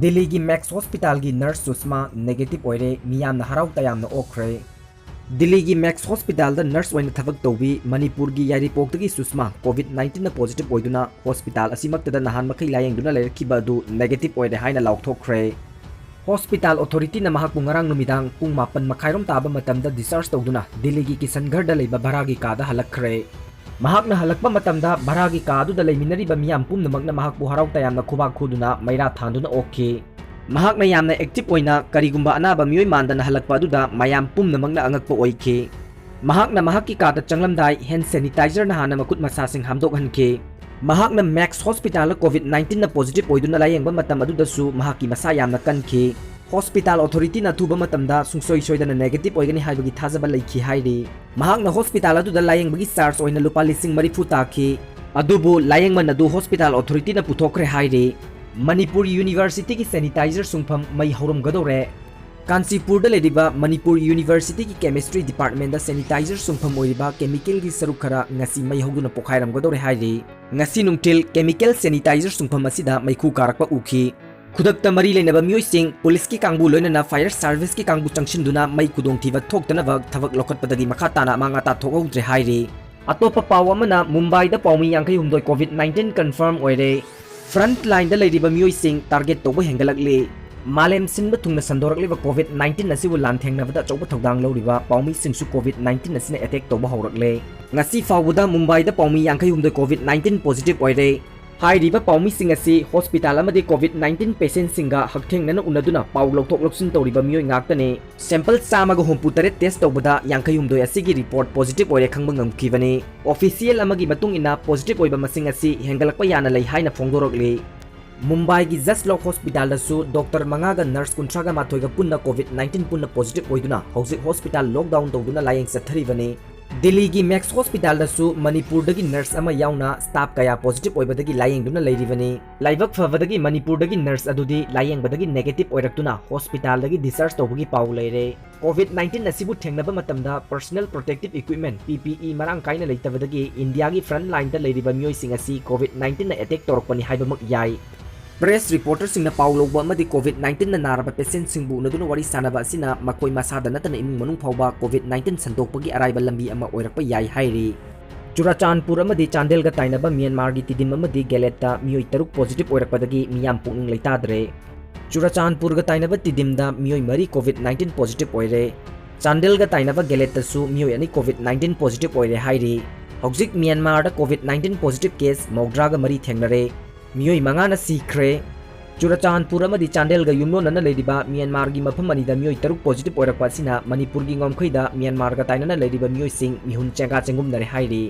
दिल्ली की Max hospital की nurse Sushma negative ओइरे मियामना हराउ तयामना ओखरे। दिल्ली की मैक्स हॉस्पिटल दा नर्स ओइना थबक तौबी मणिपुर की यारीपोक्तगी सुषमा कोविड-19 ना पॉजिटिव ओइदुना हॉस्पिटल असिमक्तदा नहान मखै लायेंगदुना लेरखिबा अदु नेगेटिव ओइरे हाइना लाउथोखरे। हॉस्पिटल अथॉरिटी ना महाकु ngarang नुमिदांग पुंग 8 मखाइरोम ताबा मतमदा डिस्चार्ज तौदुना दिल्ली की किशनगढ़ दा लेबा भरागी कादा हलखरे। महाकना हलकपा मतमदा भरागी कादुदा लेमिनरिबा मियाम पुमनमकना महाकु हराउ तयामना खुबा खुदुना मैरा थांदुना ओके। महाकना यामना एक्टिव ओइना करिगुंबा अनाबा मियोय मानदना हलकपा अदुदा मयाम पुमनमकना अंगकपा ओइके। महाकना महाकी कादा चंगलमदाई हैंड सैनिटाइजर ना हाना मकुट मसासिंग हामदोकहनके। महाकना मैक्स हॉस्पिटल कोविड-19 ना पॉजिटिव ओइदुना लायेंगबा मतम अदुदसु महाकी मसा यामना कनके। हॉस्पिटल अथॉरिटी ना थुबा मतमदा सुंगसोय सोयदना नेगेटिव ओइगनी हाइबगी थाजबा लैखि हाइरि। महाकना हॉस्पिटल अदुदा लायेंगबगी चार्ज ओइना लुपा 40 ताखि अदुबु लायेंगमन अदु हॉस्पिटल अथॉरिटी ना पुथोखरे हाइरि। मणिपुर यूनिवर्सिटी की सैनिटाइजर सुंगफम मई हौरमगदौरे। कांचीपुर लेदिबा मणिपुर यूनिवर्सिटी की केमिस्ट्री डिपार्टमेंट सैनिटाइजर सुंगफम ओइरिबा केमिकल की सरुक खरा ngasi मई हौदुना पोखाइरमगदौरे हाइरि। ngasi नुंगटिल केमिकल सैनिटाइजर सुंगफम असिदा मैखु कारकपा उखि। खुदक्ता मरी लेनबा मियोइसिंग पुलिस की कांगबु लोइनना फायर सर्विस की कांगबु चंगसिनदुना मई खुदोंथिबा थोक्तनबा थबक लौखटपदगी मखा ताना मांगाता थोकौद्रे हाइरि। अतोपा पाव अमना मुंबईदा पाउमी 58 कोविड-19 कंफर्म ओइरे। फ्रंट लाइन दा लेरिबा मियोइसिंग टारगेट तौबा हेंगलकले। मालेम सिनबा थुंगना संदोरकलेबा कोविड-19 असिबु लानथेंगनबदा चौबा थौदांग लौरिबा पाउमी सिंगसु कोविड-19 असिना अटैक तौबा हौरकले। ngasi फावबुदा मुंबईदा पाउमी 58 कोविड-19 पॉजिटिव ओइरे। हाइरिबा पाउमी सिंग असि हॉस्पिटल अमदि कोविड-19 पेशेंट सिंगा हकथेंगनना उनदुना पाउ लौथोक लौक्सिन तौरिबा मियोय ngaktane सैंपल चामगा हुमपुतरे टेस्ट तौबदा 58 असिगी रिपोर्ट पॉजिटिव ओइरे खंगबा ngamkibani। ऑफिशियल अमगी मतुंग इना पॉजिटिव ओइबा मसिंग असि हेंगलकपा याना लै हाइना फोंदोरकले। मुंबई की जस्ट लॉक हॉस्पिटल दसु डॉक्टर मंगागा नर्स 38 पुन्ना कोविड-19 पुन्ना पॉजिटिव ओइदुना हौजिक हॉस्पिटल लॉकडाउन तौदुना लायेंग चथरिबने। दिल्ली की मैक्स हॉस्पिटल दसु मणिपुर दगी नर्स अमा याउना स्टाफ कया पॉजिटिव ओइबदगी लायेंगदुना लेरिबने। लाइबक फबदगी मणिपुर दगी नर्स अदुदी लायेंगबदगी नेगेटिव ओइरक्तुना हॉस्पिटल दगी डिस्चार्ज तौबगी पाउ लेरे। कोविड-19 असिबु थेंगनबा मतमदा पर्सनल प्रोटेक्टिव इक्विपमेंट PPE मरांग काइना लेतबदगी इंडिया की फ्रंट लाइन दा लेरिबा मियोइसिंग असि कोविड-19 ना अटैक तौरकपनि हाइबमक याई। प्रेस रिपोर्टर सिंगना पाउ लौबा अमदि कोविड-19 ना नारबा पेशेंट सिंगबु उनदुना वरी सानबा असिना मकोय मसादा नतना इमुंग मनुंग फावबा कोविड-19 संदोकपगी अराइबा लंबी अमा ओइरकपा याई हाइरि। चुराचांदपुर अमदि चांदेलगा ताइनबा म्यांमार की तिदिम अमदि गैलेटता मियोय 3 पॉजिटिव ओइरकपदगी मियाम पुंग लैताद्रे। चुराचांदपुरगा ताइनबा तिदिमदा मियोय 3 कोविड-19 पॉजिटिव ओइरे। चांदेलगा ताइनबा गैलेटतसु मियोय 2 कोविड-19 पॉजिटिव ओइरे हाइरि। हौजिक म्यांमार दा कोविड-19 पॉजिटिव केस मौद्रागा 3 थेंगनरे। मियोय 5 ना सीखरे। चुराचांदपुर अमदि चांदेलगा युमलोनना लेरिबा म्यांमार की मफम अनिदा मियोय 3 पॉजिटिव ओइरकपा असिना मणिपुर की ngomkhida म्यांमार गा ताइनना लेरिबा मियोयसिंग मिहुन चेंगा चेंगुमनरे हाइरि।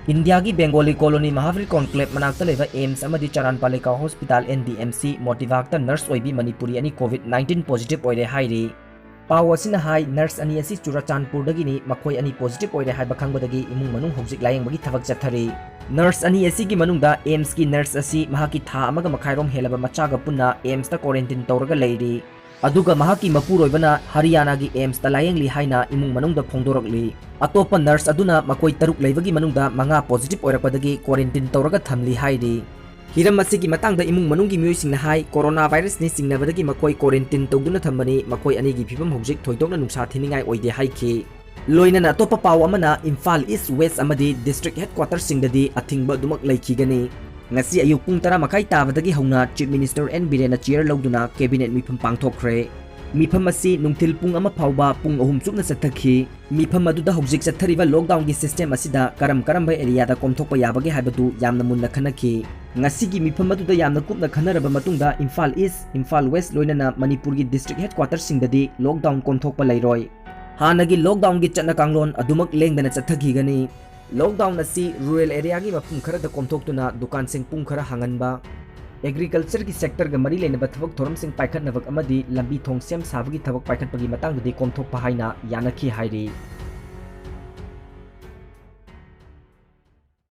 इंडिया की बेंगोली कॉलोनी महावीर कॉन्क्लेव मनाक्ता लेबा एम्स अमदि चरानपालिका हॉस्पिटल NDMC मोटिवाक्ता नर्स ओइबी मणिपुरी अनि कोविड-19 पॉजिटिव ओइरे हाइरि। पाव असिना हाई नर्स अनि असि चुराचांदपुर दगिनी मखोय अनि पॉजिटिव ओइरे हाइबा खंगबदगी इमुंग मनुंग हौजिक लायेंगबगी थबक चथरि। नर्स अनि असि की मनुंगदा एम्स की नर्स असि महाकी था अमगा मखाइरोम हेलबा मचागा पुन्ना एम्स ता क्वारंटाइन तौरगा लेरि। अदुगा महाकी मपुरोइबना हरियाणा की एम्स ता लायेंगली हाइना इमुंग मनुंगदा फोंदोरकली। अतोपा नर्स अदुना मकोय 3 लेबगी मनुंगदा 5 पॉजिटिव ओइरकपदगी क्वारंटाइन तौरगा थमली हाइरि। हिरम असिगी मतंगदा इमुंग मनुंगी मियोइसिंगना हाई कोरोना वायरस नि सिंगनबदगी मकोय क्वारंटाइन तौदुना थमबनी मकोय अनिगी फिबम हौजिक थोइदोकना नुसा थिनिंगाय ओइदे हाइखि। लोइनना अतोपा पाव अमना इम्फाल ईस्ट वेस्ट अमदि डिस्ट्रिक्ट हेडक्वार्टर सिंगददी अथिंगबा दुमक लैखिगनी। ngasi ayuk pung 10 makai tabadagi hauna chief minister N Biren chair लौदुना कैबिनेट मिफम पांगथोखरे। मिफम असी नुंगथिल पुंग अमा फावबा पुंग अहुम सुबना चथखि। मिफम अदुदा हौजिक चथरिबा लॉकडाउन की सिस्टम असिदा करम करम एरिया दा कोमथोकपा याबगे हाइबदु यामना मुन्ना खनखि। ngasi की मिफम अदुदा यामना कुपना खनरबा मतुंगदा इम्फाल ईस्ट इम्फाल वेस्ट लोइनना मणिपुर की डिस्ट्रिक्ट हेडक्वार्टर सिंगददी लॉकडाउन कोमथोकपा लैरोय। हानगी लॉकडाउन की चटना कांगलोन अदुमक लेंगदना चथखिगनी। लॉकडाउन असी रूरल एरिया की मफम खरद कोमथोकतुना दुकान सिंग पुंग खरा हांगनबा एग्रीकल्चर की सेक्टर गा मरी लेनबा थबक थोरम सिंग पाइखत नबक अमदि लंबी थोंग सेम साबगी थबक पाइखत पगी मतंगदि कोमथोकपा हाइना यानखि हाइरि।